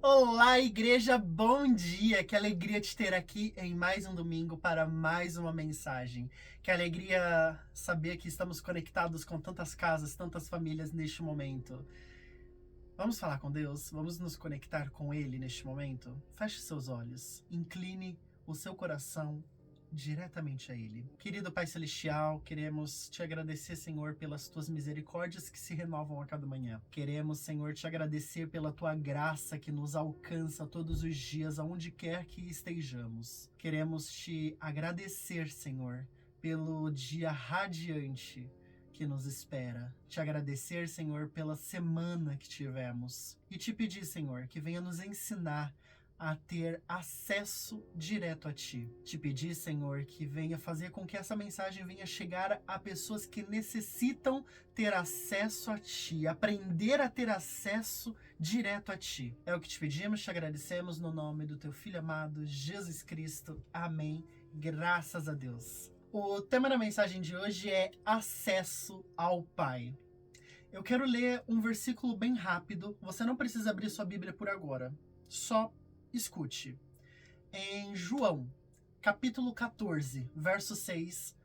Olá, igreja, bom dia! Que alegria te ter aqui em mais um domingo para mais uma mensagem. Que alegria saber que estamos conectados com tantas casas, tantas famílias neste momento. Vamos falar com Deus? Vamos nos conectar com Ele neste momento? Feche seus olhos, incline o seu coração diretamente a Ele. Querido Pai Celestial, queremos te agradecer, Senhor, pelas tuas misericórdias que se renovam a cada manhã. Queremos, Senhor, te agradecer pela tua graça que nos alcança todos os dias, aonde quer que estejamos. Queremos te agradecer, Senhor, pelo dia radiante que nos espera. Te agradecer, Senhor, pela semana que tivemos. E te pedir, Senhor, que venha nos ensinar a ter acesso direto a Ti. Te pedir, Senhor, que venha fazer com que essa mensagem venha chegar a pessoas que necessitam ter acesso a Ti, aprender a ter acesso direto a Ti. É o que te pedimos, te agradecemos no nome do Teu Filho amado, Jesus Cristo. Amém. Graças a Deus. O tema da mensagem de hoje é acesso ao Pai. Eu quero ler um versículo bem rápido. Você não precisa abrir sua Bíblia por agora. Só escute. Em João, capítulo 14, verso 6,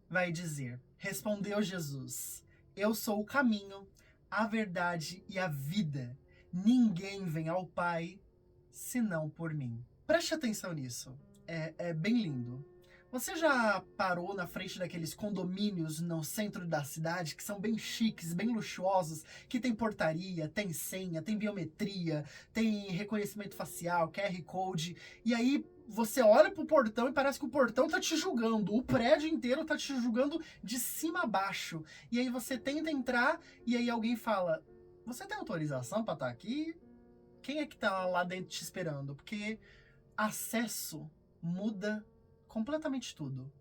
vai dizer: Respondeu Jesus: Eu sou o caminho, a verdade e a vida. Ninguém vem ao Pai senão por mim. Preste atenção nisso. É bem lindo. Você já parou na frente daqueles condomínios no centro da cidade que são bem chiques, bem luxuosos, que tem portaria, tem senha, tem biometria, tem reconhecimento facial, QR Code, e aí você olha pro portão e parece que o portão tá te julgando, o prédio inteiro tá te julgando de cima a baixo. E aí você tenta entrar e aí alguém fala: Você tem autorização pra estar aqui? Quem é que tá lá dentro te esperando? Porque acesso muda completamente tudo.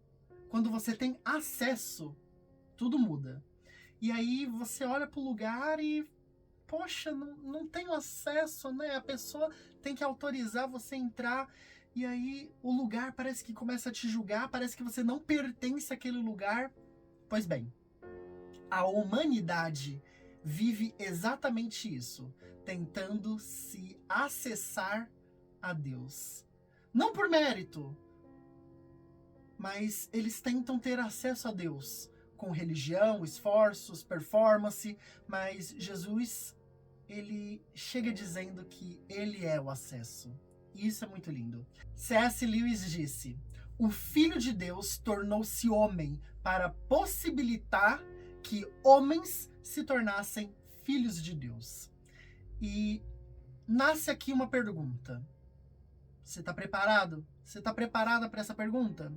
Quando você tem acesso, tudo muda. E aí você olha pro lugar e, poxa, não tenho acesso, né? A pessoa tem que autorizar você entrar. E aí o lugar parece que começa a te julgar, parece que você não pertence àquele lugar. Pois bem, a humanidade vive exatamente isso, tentando se acessar a Deus. Não por mérito, mas eles tentam ter acesso a Deus com religião, esforços, performance, mas Jesus, ele chega dizendo que ele é o acesso. E isso é muito lindo. C.S. Lewis disse: O Filho de Deus tornou-se homem para possibilitar que homens se tornassem filhos de Deus. E nasce aqui uma pergunta. Você está preparado? Você está preparada para essa pergunta?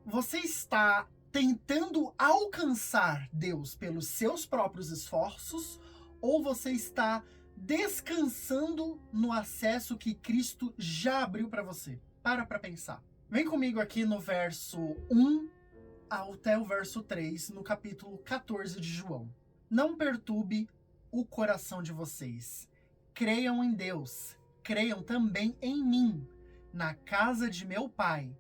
Você está tentando alcançar Deus pelos seus próprios esforços ou você está descansando no acesso que Cristo já abriu para você? Para pensar. Vem comigo aqui no verso 1 até o verso 3, no capítulo 14 de João. Não perturbe o coração de vocês. Creiam em Deus. Creiam também em mim. Na casa de meu Pai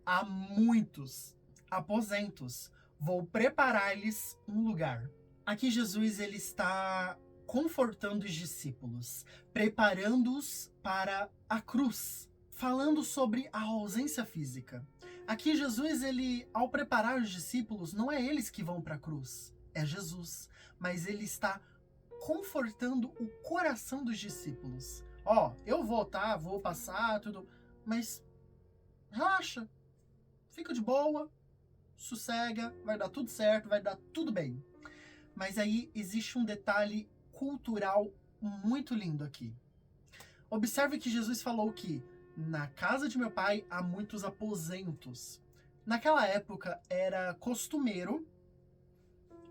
há muitos aposentos. Vou preparar-lhes um lugar. Aqui Jesus ele está confortando os discípulos, preparando-os para a cruz, falando sobre a ausência física. Aqui Jesus, ele, ao preparar os discípulos, não é eles que vão para a cruz, é Jesus, mas ele está confortando o coração dos discípulos. Eu vou passar, tudo, mas relaxa, fica de boa, sossega, vai dar tudo certo, vai dar tudo bem. Mas aí existe um detalhe cultural muito lindo aqui. Observe que Jesus falou que na casa de meu pai há muitos aposentos. Naquela época era costumeiro,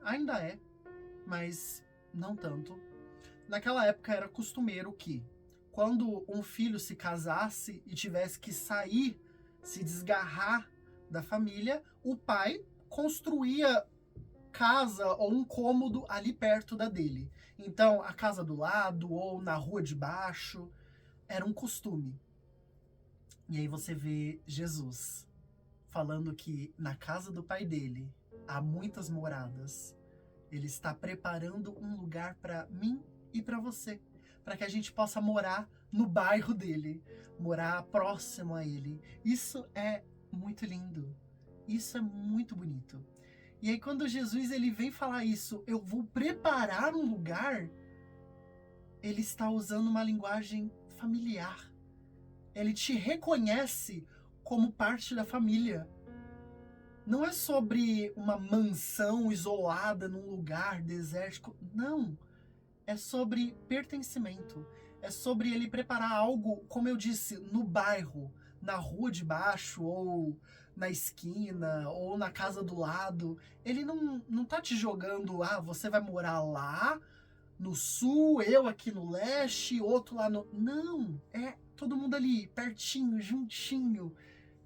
ainda é, mas não tanto. Naquela época era costumeiro que quando um filho se casasse e tivesse que sair, se desgarrar da família, o pai construía casa ou um cômodo ali perto da dele. Então, a casa do lado ou na rua de baixo era um costume. E aí você vê Jesus falando que na casa do pai dele há muitas moradas. Ele está preparando um lugar para mim e para você, para que a gente possa morar no bairro dele, morar próximo a ele. Isso é muito lindo. Isso é muito bonito. E aí quando Jesus ele vem falar isso, eu vou preparar um lugar, ele está usando uma linguagem familiar. Ele te reconhece como parte da família. Não é sobre uma mansão isolada num lugar desértico. Não. É sobre pertencimento. É sobre ele preparar algo, como eu disse, no bairro, na rua de baixo, ou na esquina, ou na casa do lado. Ele não tá te jogando, você vai morar lá no sul, eu aqui no leste, outro lá no... Não, é todo mundo ali, pertinho, juntinho.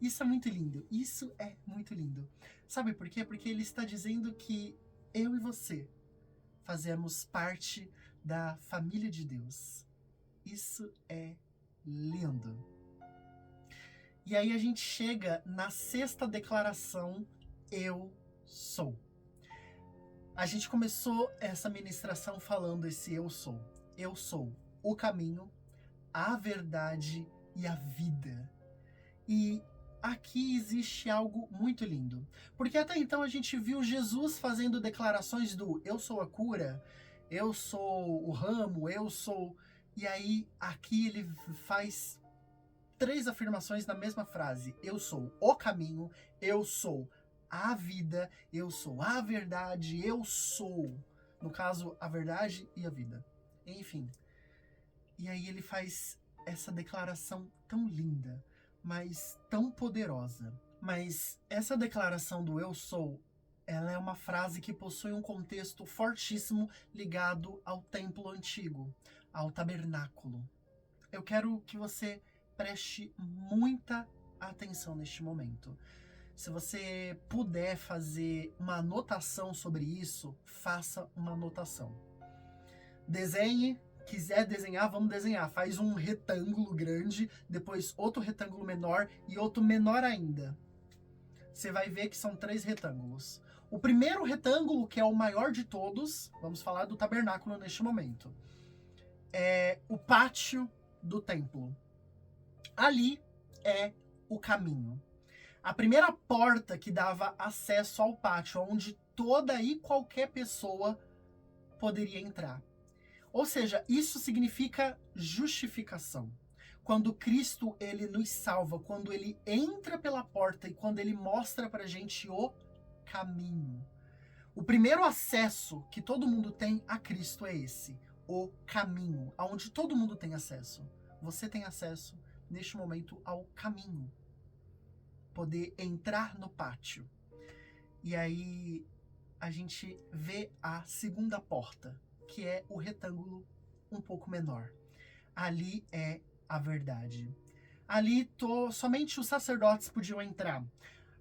Isso é muito lindo, isso é muito lindo. Sabe por quê? Porque ele está dizendo que eu e você fazemos parte da família de Deus. Isso é lindo. E aí a gente chega na sexta declaração, eu sou. A gente começou essa ministração falando esse eu sou. Eu sou o caminho, a verdade e a vida. E aqui existe algo muito lindo. Porque até então a gente viu Jesus fazendo declarações do eu sou a cura, eu sou o ramo, eu sou... E aí aqui ele faz 3 afirmações na mesma frase. Eu sou o caminho, eu sou a vida, eu sou a verdade, eu sou. No caso, a verdade e a vida. Enfim. E aí ele faz essa declaração tão linda, mas tão poderosa. Mas essa declaração do eu sou, ela é uma frase que possui um contexto fortíssimo ligado ao templo antigo, ao tabernáculo. Eu quero que você preste muita atenção neste momento. Se você puder fazer uma anotação sobre isso, faça uma anotação. Desenhe, quiser desenhar, vamos desenhar. Faz um retângulo grande, depois outro retângulo menor e outro menor ainda. Você vai ver que são 3 retângulos. O primeiro retângulo, que é o maior de todos, vamos falar do tabernáculo neste momento, é o pátio do templo. Ali é o caminho. A primeira porta que dava acesso ao pátio, onde toda e qualquer pessoa poderia entrar. Ou seja, isso significa justificação. Quando Cristo ele nos salva, quando ele entra pela porta e quando ele mostra pra gente o caminho. O primeiro acesso que todo mundo tem a Cristo é esse, o caminho, aonde todo mundo tem acesso. Você tem acesso neste momento ao caminho. Poder entrar no pátio. E aí a gente vê a segunda porta, que é o retângulo um pouco menor. Ali é a verdade. Ali somente os sacerdotes podiam entrar.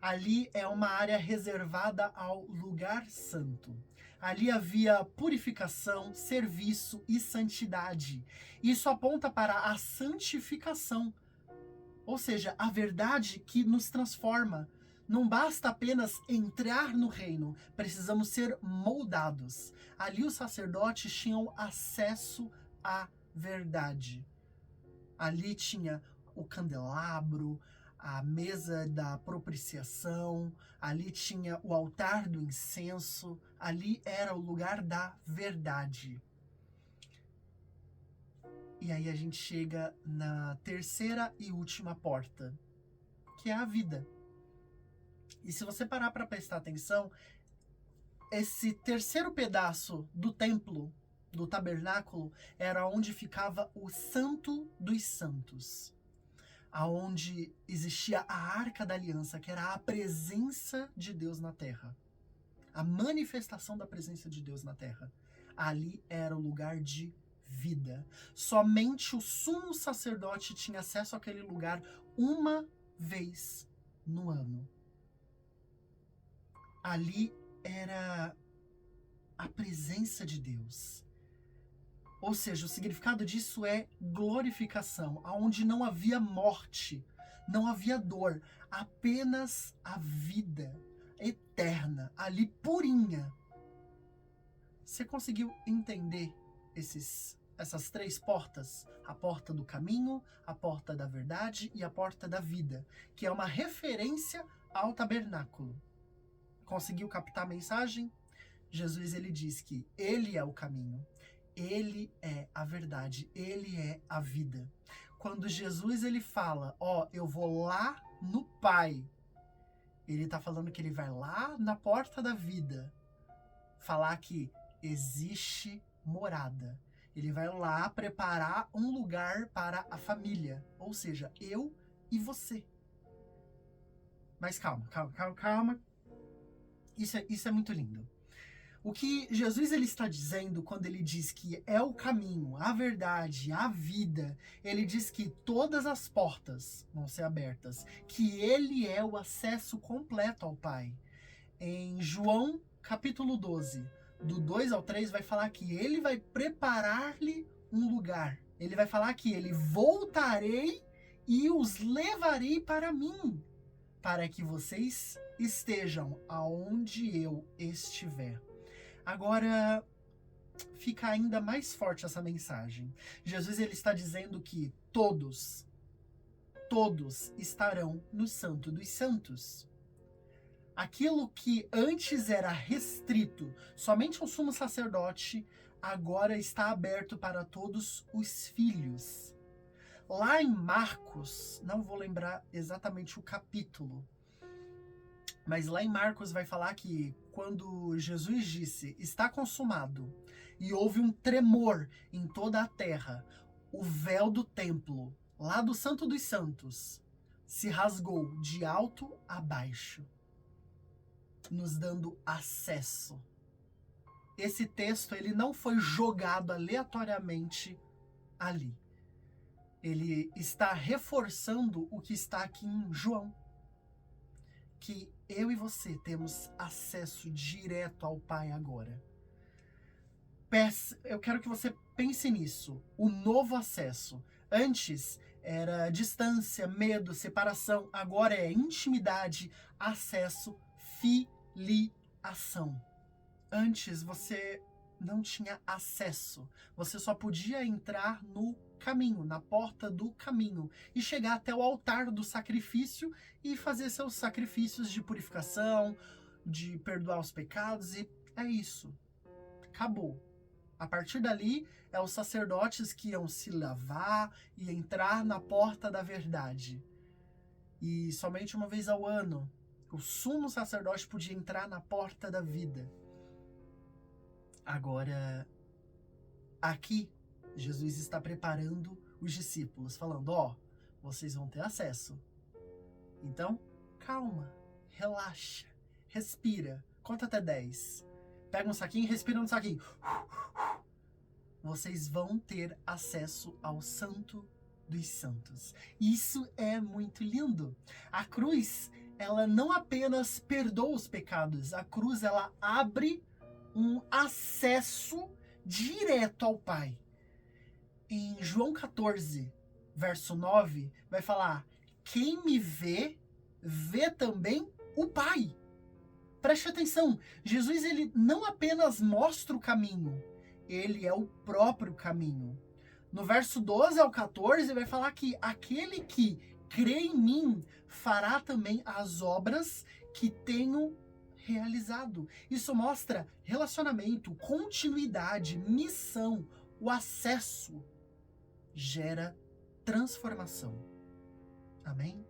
Ali é uma área reservada ao lugar santo. Ali havia purificação, serviço e santidade. Isso aponta para a santificação. Ou seja, a verdade que nos transforma. Não basta apenas entrar no reino, precisamos ser moldados. Ali os sacerdotes tinham acesso à verdade. Ali tinha o candelabro, a mesa da propiciação, ali tinha o altar do incenso, ali era o lugar da verdade. E aí a gente chega na terceira e última porta, que é a vida. E se você parar para prestar atenção, esse terceiro pedaço do templo, do tabernáculo, era onde ficava o Santo dos Santos. Aonde existia a Arca da Aliança, que era a presença de Deus na Terra. A manifestação da presença de Deus na Terra. Ali era o lugar de vida. Somente o sumo sacerdote tinha acesso àquele lugar uma vez no ano. Ali era a presença de Deus. Ou seja, o significado disso é glorificação, onde não havia morte, não havia dor, apenas a vida eterna, ali purinha. Você conseguiu entender essas 3 portas, a porta do caminho, a porta da verdade e a porta da vida, que é uma referência ao tabernáculo. Conseguiu captar a mensagem? Jesus ele diz que ele é o caminho, ele é a verdade, ele é a vida. Quando Jesus ele fala, eu vou lá no Pai, ele está falando que ele vai lá na porta da vida, falar que existe morada. Ele vai lá preparar um lugar para a família, ou seja, eu e você. Mas calma. Isso é muito lindo. O que Jesus ele está dizendo quando ele diz que é o caminho, a verdade, a vida, ele diz que todas as portas vão ser abertas, que ele é o acesso completo ao Pai. Em João capítulo 12, do 2 ao 3, vai falar que ele vai preparar-lhe um lugar. Ele vai falar que ele voltarei e os levarei para mim, para que vocês estejam aonde eu estiver. Agora, fica ainda mais forte essa mensagem. Jesus ele está dizendo que todos estarão no Santo dos Santos. Aquilo que antes era restrito somente ao sumo sacerdote, agora está aberto para todos os filhos. Lá em Marcos, não vou lembrar exatamente o capítulo, mas lá em Marcos vai falar que quando Jesus disse, está consumado, e houve um tremor em toda a terra, o véu do templo, lá do Santo dos Santos, se rasgou de alto a baixo, nos dando acesso. Esse texto ele não foi jogado aleatoriamente ali. Ele está reforçando o que está aqui em João, que eu e você temos acesso direto ao Pai agora. Eu quero que você pense nisso, o novo acesso. Antes era distância, medo, separação, agora é intimidade, acesso, filiação. Antes você não tinha acesso, você só podia entrar no caminho, na porta do caminho, e chegar até o altar do sacrifício e fazer seus sacrifícios de purificação, de perdoar os pecados, e é isso. Acabou. A partir dali, é os sacerdotes que iam se lavar e entrar na porta da verdade. E somente uma vez ao ano, o sumo sacerdote podia entrar na porta da vida. Agora, aqui, Jesus está preparando os discípulos, falando, vocês vão ter acesso. Então, calma, relaxa, respira, conta até 10. Pega um saquinho e respira no saquinho. Vocês vão ter acesso ao Santo dos Santos. Isso é muito lindo. A cruz, ela não apenas perdoa os pecados, a cruz, ela abre um acesso direto ao Pai. Em João 14, verso 9, vai falar, quem me vê, vê também o Pai. Preste atenção, Jesus ele não apenas mostra o caminho, ele é o próprio caminho. No verso 12 ao 14 vai falar que aquele que crê em mim fará também as obras que tenho realizado. Isso mostra relacionamento, continuidade, missão, o acesso gera transformação. Amém?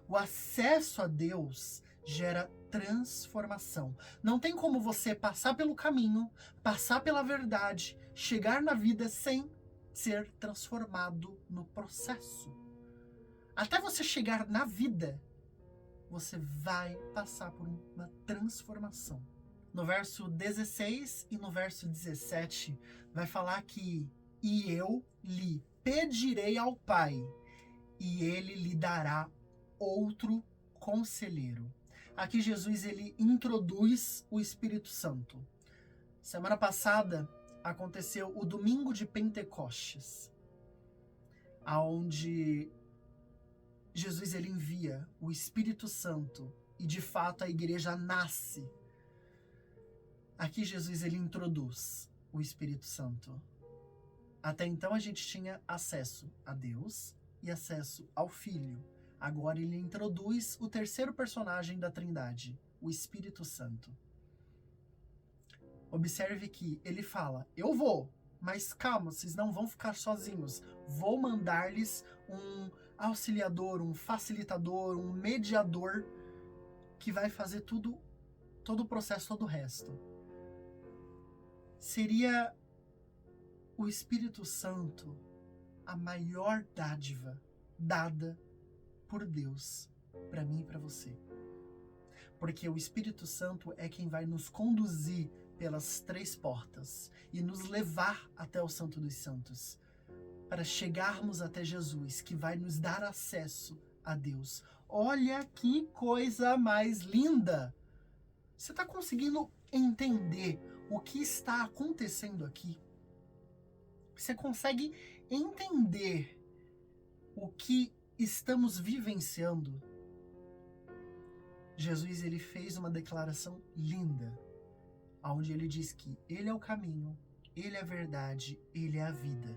O acesso a Deus gera transformação. Não tem como você passar pelo caminho, passar pela verdade, chegar na vida sem ser transformado no processo. Até você chegar na vida, você vai passar por uma transformação. No verso 16 e no verso 17, vai falar que e eu lhe pedirei ao Pai, e ele lhe dará outro conselheiro. Aqui Jesus ele introduz o Espírito Santo. Semana passada aconteceu o domingo de Pentecostes, aonde Jesus ele envia o Espírito Santo e de fato a igreja nasce. Aqui Jesus ele introduz o Espírito Santo. Até então a gente tinha acesso a Deus e acesso ao Filho. Agora ele introduz o terceiro personagem da Trindade, o Espírito Santo. Observe que ele fala, eu vou, mas calma, vocês não vão ficar sozinhos. Vou mandar-lhes um auxiliador, um facilitador, um mediador que vai fazer todo o processo, todo o resto. Seria o Espírito Santo a maior dádiva dada por Deus para mim e para você. Porque o Espírito Santo é quem vai nos conduzir pelas 3 portas e nos levar até o Santo dos Santos, para chegarmos até Jesus, que vai nos dar acesso a Deus. Olha que coisa mais linda! Você está conseguindo entender o que está acontecendo aqui? Você consegue entender o que estamos vivenciando? Jesus, ele fez uma declaração linda, onde ele diz que ele é o caminho, ele é a verdade, ele é a vida.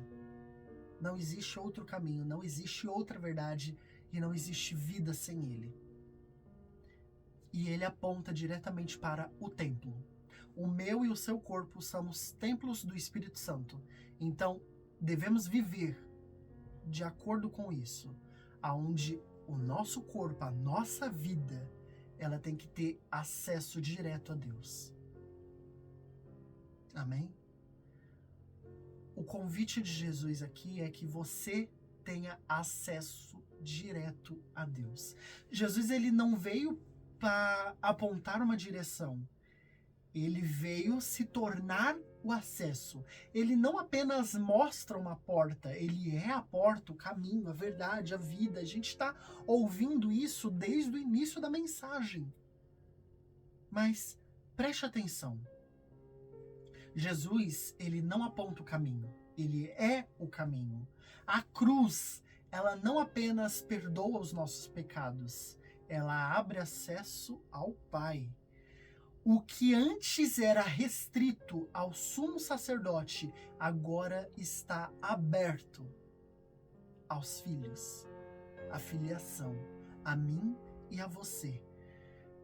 Não existe outro caminho, não existe outra verdade e não existe vida sem ele. E ele aponta diretamente para o templo. O meu e o seu corpo são os templos do Espírito Santo. Então, devemos viver de acordo com isso, aonde o nosso corpo, a nossa vida, ela tem que ter acesso direto a Deus. Amém? O convite de Jesus aqui é que você tenha acesso direto a Deus. Jesus, ele não veio para apontar uma direção. Ele veio se tornar o acesso. Ele não apenas mostra uma porta, ele é a porta, o caminho, a verdade, a vida. A gente está ouvindo isso desde o início da mensagem. Mas preste atenção. Jesus, ele não aponta o caminho, ele é o caminho. A cruz, ela não apenas perdoa os nossos pecados, ela abre acesso ao Pai. O que antes era restrito ao sumo sacerdote, agora está aberto aos filhos. A filiação, a mim e a você.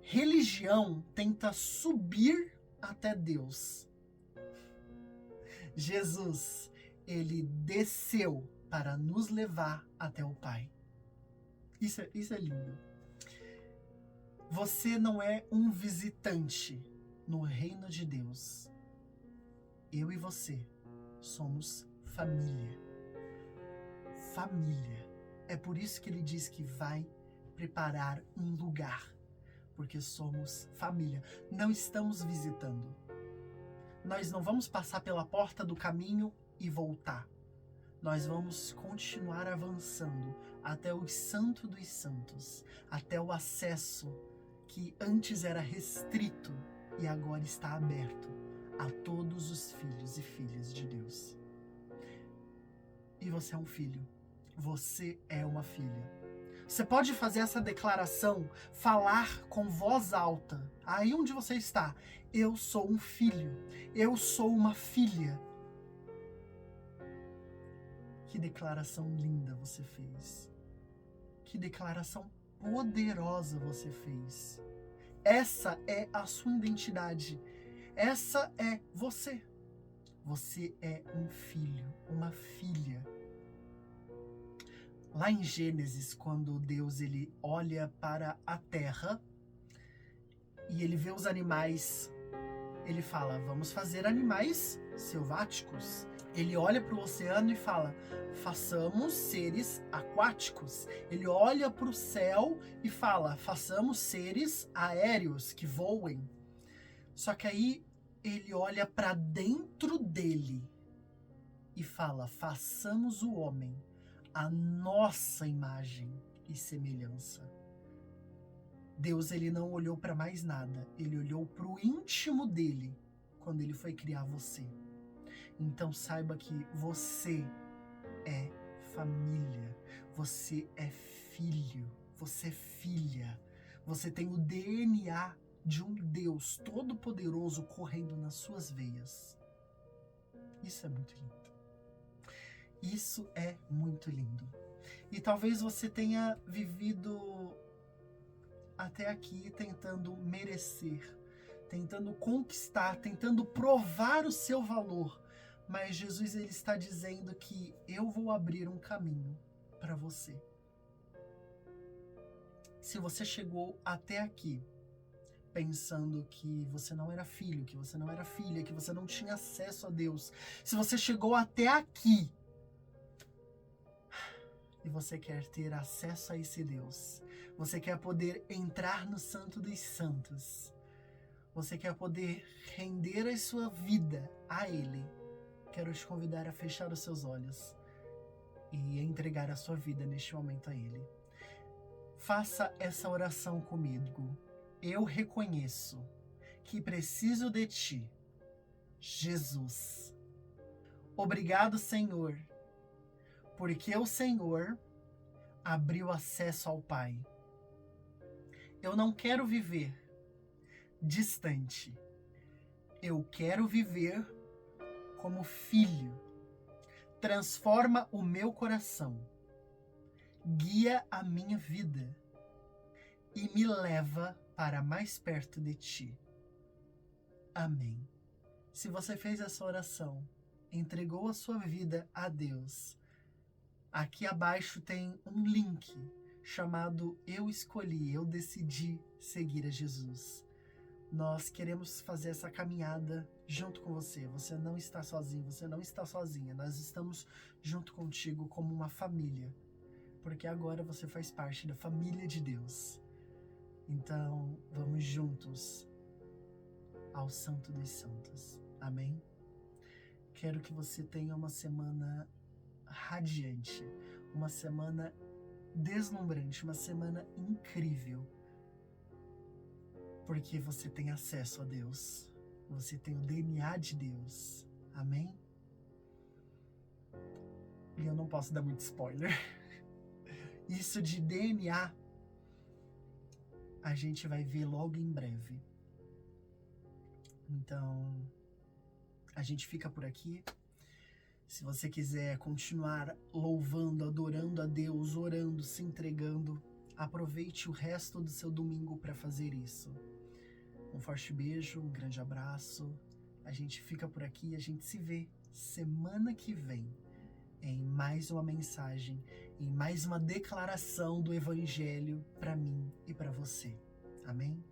Religião tenta subir até Deus. Jesus, ele desceu para nos levar até o Pai. Isso é lindo. Você não é um visitante no reino de Deus. Eu e você somos família. Família. É por isso que ele diz que vai preparar um lugar. Porque somos família. Não estamos visitando. Nós não vamos passar pela porta do caminho e voltar. Nós vamos continuar avançando até o Santo dos Santos, até o acesso que antes era restrito e agora está aberto a todos os filhos e filhas de Deus. E você é um filho, você é uma filha. Você pode fazer essa declaração, falar com voz alta, aí onde você está. Eu sou um filho, eu sou uma filha. Que declaração linda você fez. Que declaração poderosa você fez. Essa é a sua identidade. Essa é você. Você é um filho, uma filha. Lá em Gênesis, quando Deus ele olha para a terra e ele vê os animais, ele fala, vamos fazer animais selváticos. Ele olha para o oceano e fala, façamos seres aquáticos. Ele olha para o céu e fala, façamos seres aéreos que voem. Só que aí ele olha para dentro dele e fala, façamos o homem a nossa imagem e semelhança. Deus ele não olhou para mais nada, ele olhou para o íntimo dele quando ele foi criar você. Então saiba que você é família, você é filho, você é filha, você tem o DNA de um Deus todo-poderoso correndo nas suas veias. Isso é muito lindo. Isso é muito lindo. E talvez você tenha vivido até aqui tentando merecer, tentando conquistar, tentando provar o seu valor. Mas Jesus, ele está dizendo que eu vou abrir um caminho para você. Se você chegou até aqui pensando que você não era filho, que você não era filha, que você não tinha acesso a Deus, se você chegou até aqui e você quer ter acesso a esse Deus, você quer poder entrar no Santo dos Santos, você quer poder render a sua vida a Ele, quero te convidar a fechar os seus olhos e entregar a sua vida neste momento a Ele. Faça essa oração comigo. Eu reconheço que preciso de Ti, Jesus. Obrigado, Senhor, porque o Senhor abriu acesso ao Pai. Eu não quero viver distante. Eu quero viver como filho. Transforma o meu coração. Guia a minha vida e me leva para mais perto de Ti. Amém. Se você fez essa oração, entregou a sua vida a Deus, aqui abaixo tem um link chamado Eu Escolhi, Eu Decidi Seguir a Jesus. Nós queremos fazer essa caminhada junto com você. Você não está sozinho, você não está sozinha. Nós estamos junto contigo como uma família, porque agora você faz parte da família de Deus. Então, vamos juntos ao Santo dos Santos. Amém? Quero que você tenha uma semana radiante, uma semana deslumbrante, uma semana incrível, porque você tem acesso a Deus, você tem o DNA de Deus. Amém? E eu não posso dar muito spoiler. Isso de DNA a gente vai ver logo em breve. Então, a gente fica por aqui. Se você quiser continuar louvando, adorando a Deus, orando, se entregando, aproveite o resto do seu domingo para fazer isso. Um forte beijo, um grande abraço. A gente fica por aqui e a gente se vê semana que vem em mais uma mensagem, em mais uma declaração do Evangelho para mim e para você. Amém?